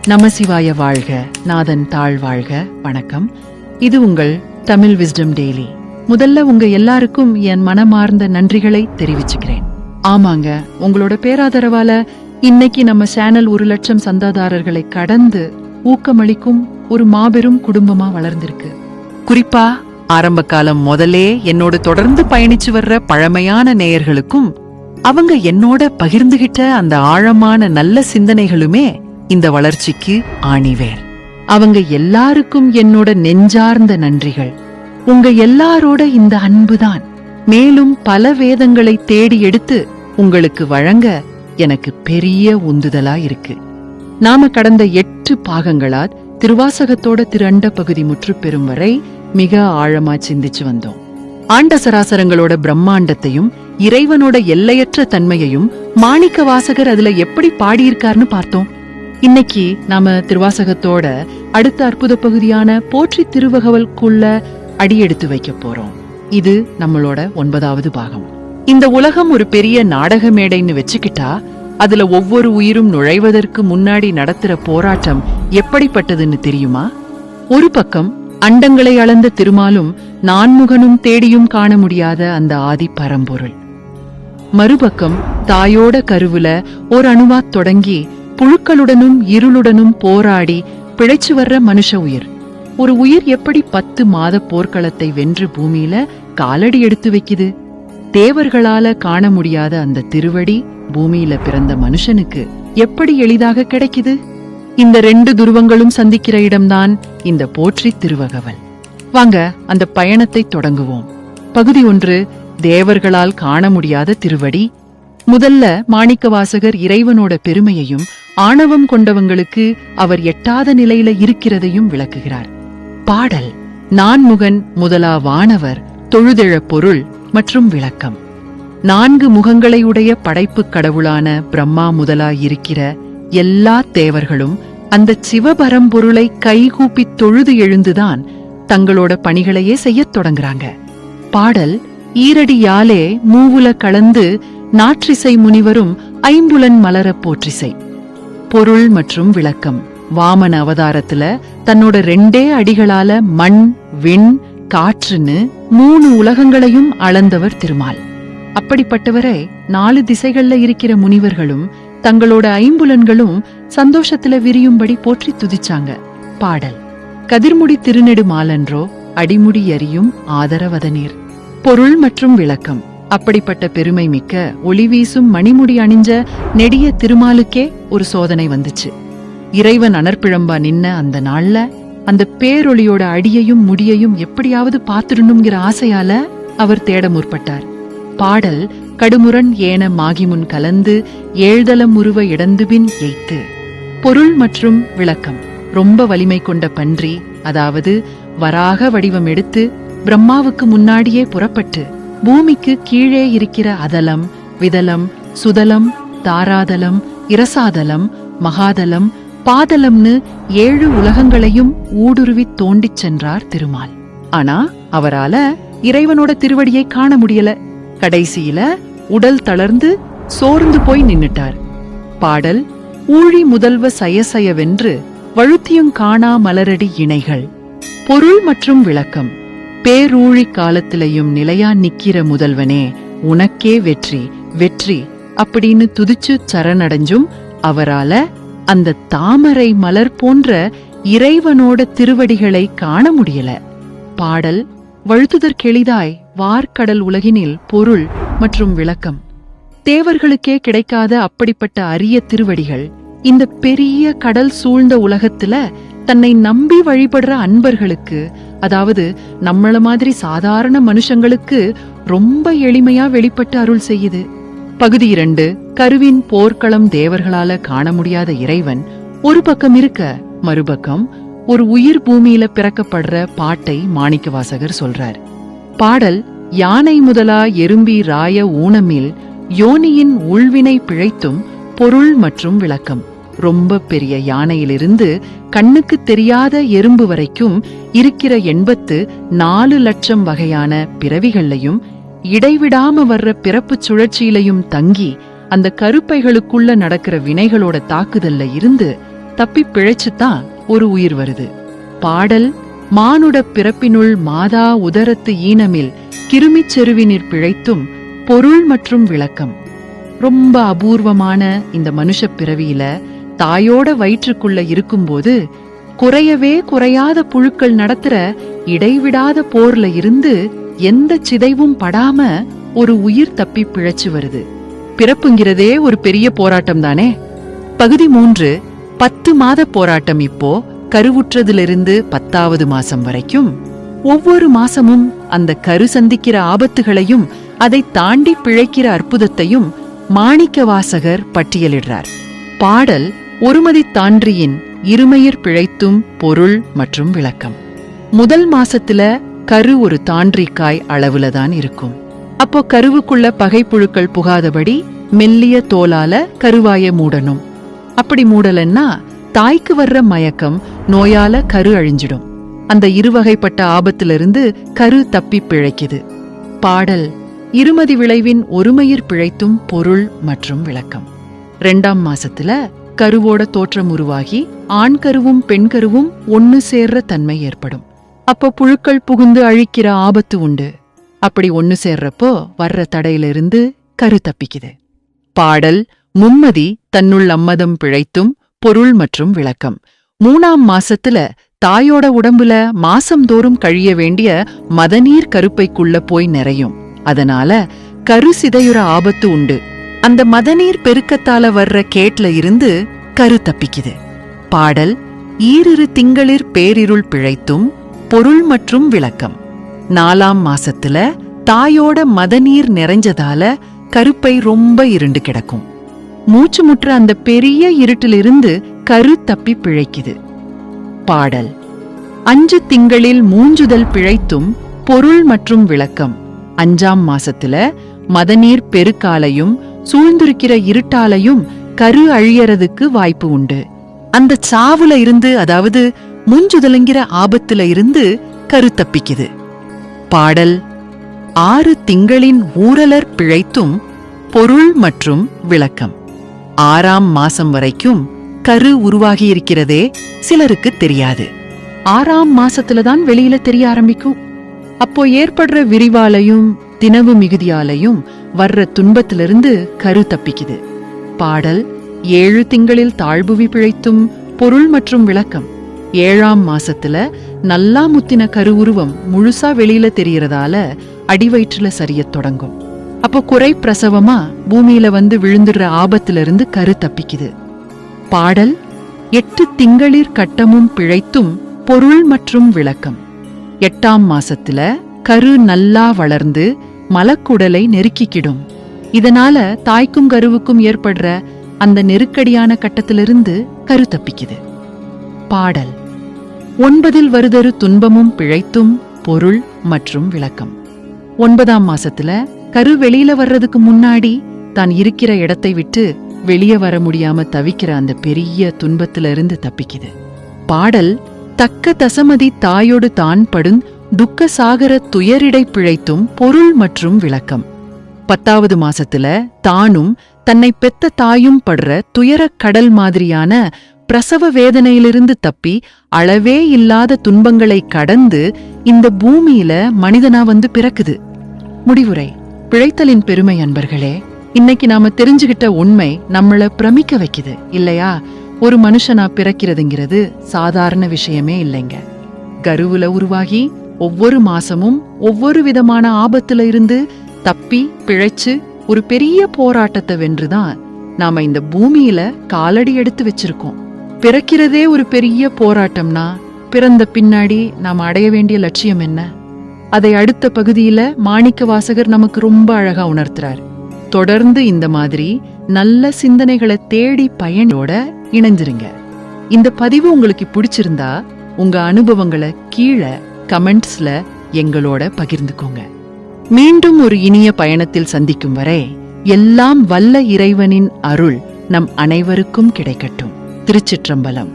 நமசிவாய வாழ்க, நாதன் தாழ் வாழ்க. வணக்கம். இது உங்கள் தமிழ் விஸ்டம் டெய்லி. முதல்ல உங்க எல்லாருக்கும் என் மனமார்ந்த நன்றிகளை தெரிவிச்சுக்கிறேன். ஆமாங்க, உங்களோட பேராதரவால இன்னைக்கு நம்ம சேனல் 1,00,000 சந்தாதாரர்களை கடந்து ஊக்கமளிக்கும் ஒரு மாபெரும் குடும்பமா வளர்ந்திருக்கு. குறிப்பா ஆரம்ப காலம் முதலே என்னோட தொடர்ந்து பயணிச்சு வர்ற பழமையான நேயர்களுக்கும் அவங்க என்னோட பகிர்ந்துகிட்ட அந்த ஆழமான நல்ல சிந்தனைகளுமே இந்த வளர்ச்சிக்கு ஆணிவேர். அவங்க எல்லாருக்கும் என்னோட நெஞ்சார்ந்த நன்றிகள். உங்க எல்லாரோட இந்த அன்புதான் மேலும் பல வேதங்களை தேடி எடுத்து உங்களுக்கு வழங்க எனக்கு பெரிய உந்துதலா இருக்கு. நாம கடந்த 8 பாகங்களா திருவாசகத்தோட திரண்ட பகுதி முற்றுப்பெறும் வரை மிக ஆழமா சிந்திச்சு வந்தோம். ஆண்ட சராசரங்களோட பிரம்மாண்டத்தையும் இறைவனோட எல்லையற்ற தன்மையையும் மாணிக்க வாசகர் அதுல எப்படி பாடியிருக்காருன்னு பார்த்தோம். இன்னைக்கு நாம திருவாசகத்தோட அடுத்த அற்புத பகுதியான போற்றி திருவகவல்குள்ள அடியெடுத்து வைக்க போறோம். இது நம்மளோட 9வது பாகம். இந்த உலகம் ஒரு பெரிய நாடக மேடைன்னு வச்சுக்கிட்டா அதுல ஒவ்வொரு உயிரும் நுழைவதற்கு முன்னாடி நடத்துற போராட்டம் எப்படிப்பட்டதுன்னு தெரியுமா? ஒரு பக்கம் அண்டங்களை அளந்த திருமாலும் நான்முகனும் தேடியும் காண முடியாத அந்த ஆதி பரம்பொருள். மறுபக்கம் தாயோட கருவுல ஒரு அணுவா தொடங்கி புழுக்களுடனும் இருளுடனும் போராடி பிழைச்சு வர்ற மனுஷ உயிர். ஒரு உயிர் எப்படி 10 மாத போர்க்களத்தை வென்று பூமியில காலடி எடுத்து வைக்குது? தேவர்களால காண முடியாத அந்த திருவடி பூமியில பிறந்த மனுஷனுக்கு எப்படி எளிதாக கிடைக்குது? இந்த 2 துருவங்களும் சந்திக்கிற இடம்தான் இந்த போற்றி திருவகவல். வாங்க அந்த பயணத்தை தொடங்குவோம். பகுதி 1, தேவர்களால் காண முடியாத திருவடி. முதல்ல மாணிக்கவாசகர் இறைவனோட பெருமையையும் ஆணவம் கொண்டவங்களுக்கு அவர் எட்டாத நிலையில இருக்கிறதையும் விளக்குகிறார். பாடல் நான்முகன் முதலா வானவர் தொழுதெழ பொருள் மற்றும் விளக்கம். 4 முகங்களையுடைய படைப்பு கடவுளான பிரம்மா முதலா இருக்கிற எல்லா தேவர்களும் அந்த சிவபரம்பொருளை கைகூப்பி தொழுது எழுந்துதான் தங்களோட பணிகளையே செய்யத் தொடங்குறாங்க. பாடல் ஈரடியாலே மூவுல கலந்து நாற்றிசை முனிவரும் ஐம்புலன் மலர போற்றிசை. பொருள் மற்றும் விளக்கம். வாமன அவதாரத்துல தன்னோட 2 அடிகளால மண், விண், காற்றுன்னு 3 உலகங்களையும் அளந்தவர் திருமால். அப்படிப்பட்டவரை 4 திசைகள்ல இருக்கிற முனிவர்களும் தங்களோட ஐம்புலன்களும் சந்தோஷத்துல விரியும்படி போற்றி துதிச்சாங்க. பாடல் கதிர்முடி திருநெடு மாலன்றோ அடிமுடி எரியும் ஆதரவதநீர். பொருள் மற்றும் விளக்கம். அப்படிப்பட்ட பெருமை மிக்க ஒளி வீசும் மணிமுடி அணிஞ்ச நெடிய திருமாலுக்கே ஒரு சோதனை வந்துச்சு. இறைவன் அனற்பிழம்பா நின்ன அந்த நாள்ல அந்த பேரொளியோட அடியையும் முடியையும் எப்படியாவது பாத்துடணுங்கிற ஆசையால அவர் தேட முற்பட்டார். பாடல் கடுமுரண் ஏன மாகிமுன் கலந்து ஏழ்தலம் உருவ இடந்துபின் எய்த்து. பொருள் மற்றும் விளக்கம். ரொம்ப வலிமை கொண்ட பன்றி, அதாவது வராக வடிவம் எடுத்து பிரம்மாவுக்கு முன்னாடியே புறப்பட்டு பூமிக்கு கீழே இருக்கிற அதலம், விதலம், சுதலம், தாராதலம், இரசாதலம், மகாதலம், பாதலம்னு 7 உலகங்களையும் ஊடுருவி தோண்டிச் சென்றார் திருமால். ஆனா அவரால இறைவனோட திருவடியை காண முடியல. கடைசியில உடல் தளர்ந்து சோர்ந்து போய் நின்னுட்டார். பாடல் ஊழி முதல்வ சயசயவென்று வழுத்தியும் காணா மலரடி இணைகள். பொருள் மற்றும் விளக்கம். பேரூழி காலத்திலையும் நிலையா நிக்கிற முதல்வனே, உனக்கே வெற்றி வெற்றி அப்படின்னு துதிச்சு சரணடைஞ்சும் அவரால அந்த தாமரை மலர் போன்ற இறைவனோட திருவடிகளை காண முடியல. பாடல் வழுத்துதற்கெளிதாய் வார்க்கடல் உலகினில். பொருள் மற்றும் விளக்கம். தேவர்களுக்கே கிடைக்காத அப்படிப்பட்ட அரிய திருவடிகள் இந்த பெரிய கடல் சூழ்ந்த உலகத்துல தன்னை நம்பி வழிபடுற அன்பர்களுக்கு, அதாவது நம்மள மாதிரி சாதாரண மனுஷங்களுக்கு ரொம்ப எளிமையா வெளிப்பட்டு அருள் செய்யுது. பகுதி 2, கருவின் போர்க்களம். தேவர்களால காண முடியாத இறைவன் ஒரு பக்கம் இருக்க, மறுபக்கம் ஒரு உயிர் பூமியில பிறக்கப்படுற பாட்டை மாணிக்கவாசகர் சொல்றார். பாடல் யானை முதலா எறும்பி ராய ஊனமில் யோனியின் உள்வினை பிழைத்தும். பொருள் மற்றும் விளக்கம். ரொம்ப பெரிய யானையிலிருந்து கண்ணுக்கு தெரியாத எறும்பு வரைக்கும் இருக்கிற 84 லட்சம் வகையான பிறவிகள்லையும் இடைவிடாம வர்ற பிறப்பு சுழற்சியிலையும் தங்கி அந்த கருப்பைகளுக்குள்ள நடக்கிற வினைகளோட தாக்குதல்ல இருந்து தப்பி பிழைச்சுதான் ஒரு உயிர் வருது. பாடல் மானுட பிறப்பினுள் மாதா உதரத்து ஈனமில் கிருமிச் செருவினிற் பிழைத்தும் பொருள் மற்றும் விளக்கம். ரொம்ப அபூர்வமான இந்த மனுஷ பிறவியில தாயோட வயிற்றுக்குள்ள இருக்கும்போது குறையவே குறையாத புழுக்கள் நடத்துற இடைவிடாத போர்ல இருந்து எந்த சிதைவும் படாம ஒரு உயிர் தப்பி பிழைச்சு வருது. பிறப்புங்கிறதே ஒரு பெரிய போராட்டம் தானே. பகுதி 3 10 மாத போராட்டம். இப்போ கருவுற்றதிலிருந்து 10வது மாசம் வரைக்கும் ஒவ்வொரு மாசமும் அந்த கரு சந்திக்கிற ஆபத்துகளையும் அதை தாண்டி பிழைக்கிற அற்புதத்தையும் மாணிக்கவாசகர் பட்டியலிடுறார். பாடல் ஒருமதி தான்றியின் இருமையிற் பிழைத்தும் பொருள் மற்றும் விளக்கம். முதல் மாசத்துல கரு ஒரு தாண்டிக்காய் அளவுலதான் இருக்கும். அப்போ கருவுக்குள்ள பகைப்புழுக்கள் புகாதபடி மெல்லிய தோலால கருவாய மூடணும். அப்படி மூடலன்னா தாய்க்கு வர்ற மயக்கம் நோயால கரு அழிஞ்சிடும். அந்த இருவகைப்பட்ட ஆபத்திலிருந்து கரு தப்பி பிழைக்குது. பாடல் இருமதி விளைவின் ஒருமையிற் பிழைத்தும் பொருள் மற்றும் விளக்கம். 2ஆம் மாசத்துல கருவோட தோற்றம் உருவாகி ஆண் கருவும் பெண் கருவும் ஒன்னு சேர்ற தன்மை ஏற்படும். அப்போ புழுக்கள் புகுந்து அழிக்கிற ஆபத்து உண்டு. அப்படி ஒன்னு சேர்றப்போ வர்ற தடையிலிருந்து கரு தப்பிக்குது. பாடல் மும்மதி தன்னுள் அம்மதம் பிழைத்தும் பொருள் மற்றும் விளக்கம். 3ஆம் மாசத்துல தாயோட உடம்புல மாசம்தோறும் கழிய வேண்டிய மதநீர் கருப்பைக்குள்ள போய் நிறையும். அதனால கரு சிதையுற ஆபத்து உண்டு. அந்த மதநீர் பெருக்கத்தால வர்ற கேட்ல இருந்து கரு தப்பிக்குது. பாடல் ஈரிரு திங்களிற் பேரிருள் பிழைத்தும் பொருள் மற்றும் விளக்கம். 4ஆம் மாசத்துல தாயோட மதநீர் நிறைஞ்சதால கருப்பை ரொம்ப இருண்டு கிடக்கும். மூச்சு முற்ற அந்த பெரிய இருட்டிலிருந்து கரு தப்பி பிழைக்குது. பாடல் 5 திங்களில் மூஞ்சுதல் பிழைத்தும் பொருள் மற்றும் விளக்கம். 5ஆம் மாசத்துல மதநீர் பெருக்காலையும் சூழ்ந்திருக்கிற இருட்டாலையும் கரு அழியறதுக்கு வாய்ப்பு உண்டு. அந்த சாவுல இருந்து, அதாவது மூஞ்சுதலுங்கிற ஆபத்துல இருந்து கரு தப்பிக்குது. பாடல் 6 திங்களின் ஊரலர் பிழைத்தும் பொருள் மற்றும் விளக்கம். 6ஆம் மாசம் வரைக்கும் கரு உருவாகியிருக்கிறதே சிலருக்கு தெரியாது. 6ஆம் மாசத்துலதான் வெளியில தெரிய ஆரம்பிக்கும். அப்போ ஏற்படுற விரிவாலையும் தினவு மிகுதியாலையும் வர்ற துன்பத்திலிருந்து கரு தப்பிக்குது. பாடல் 7 திங்களில் தாழ்புவி பிழைத்தும் பொருள் மற்றும் விளக்கம். 7ஆம் மாசத்துல நல்லா முத்தின கரு உருவம் முழுசா வெளியில தெரியறதால அடிவயிற்றுல சரியத் தொடங்கும். அப்போ குறை பிரசவமா பூமியில வந்து விழுந்துடுற ஆபத்திலிருந்து கரு தப்பிக்குது. பாடல் 8 திங்களிற் கட்டமும் பிழைத்தும் பொருள் மற்றும் விளக்கம். 8ஆம் மாசத்துல கரு நல்லா வளர்ந்து மலக்குடலை நெருக்கிக்கிடும். இதனால தாய்க்கும் கருவுக்கும் ஏற்படுற அந்த நெருக்கடியான கட்டத்திலிருந்து கரு தப்பிக்குது. பாடல் 9 வருதரு துன்பமும் பிழைத்தும் பொருள் மற்றும் விளக்கம். 9ஆம் மாசத்துல கரு வெளியில வர்றதுக்கு முன்னாடி தான் இருக்கிற இடத்தை விட்டு வெளியே வர முடியாம தவிக்கிற அந்த பெரிய துன்பத்திலிருந்து தப்பிக்குது. பாடல் தக்க தசமதி தாயோடு தான் படும் துக்க சாகர துயரிடை பிழைத்தும் பொருள் மற்றும் விளக்கம். 10வது மாசத்துல தானும் தன்னை பெத்த தாயும் படுற துயரக் கடல் மாதிரியான பிரசவ வேதனையிலிருந்து தப்பி அளவே இல்லாத துன்பங்களை கடந்து இந்த பூமியில மனிதனா வந்து பிறக்குது. முடிவுரை. பிழைத்தலின் பெருமை அன்பர்களே, இன்னைக்கு நாம தெரிஞ்சுகிட்ட உண்மை நம்மள பிரமிக்க வைக்குது இல்லையா? ஒரு மனுஷனா பிறக்கிறதுங்கிறது சாதாரண விஷயமே இல்லைங்க. கருவுல உருவாகி ஒவ்வொரு மாசமும் ஒவ்வொரு விதமான ஆபத்துல இருந்து தப்பி பிழைச்சு ஒரு பெரிய போராட்டத்தை வென்றுதான் நாம இந்த பூமியில காலடி எடுத்து வச்சிருக்கோம். பிறக்கிறதே ஒரு பெரிய போராட்டம்னா பிறந்த பின்னாடி நாம அடைய வேண்டிய லட்சியம் என்ன? அதை அடுத்த பகுதியில மாணிக்கவாசகர் நமக்கு ரொம்ப அழகா உணர்த்துறார். தொடர்ந்து இந்த மாதிரி நல்ல சிந்தனைகளை தேடி பயனோட இணைஞ்சிருங்க. இந்த பதிவு உங்களுக்கு பிடிச்சிருந்தா உங்க அனுபவங்களை கீழே கமெண்ட்ஸ்ல எங்களோட பகிர்ந்துக்கோங்க. மீண்டும் ஒரு இனிய பயணத்தில் சந்திக்கும் வரை எல்லாம் வல்ல இறைவனின் அருள் நம் அனைவருக்கும் கிடைக்கட்டும். திருச்சிற்றம்பலம்.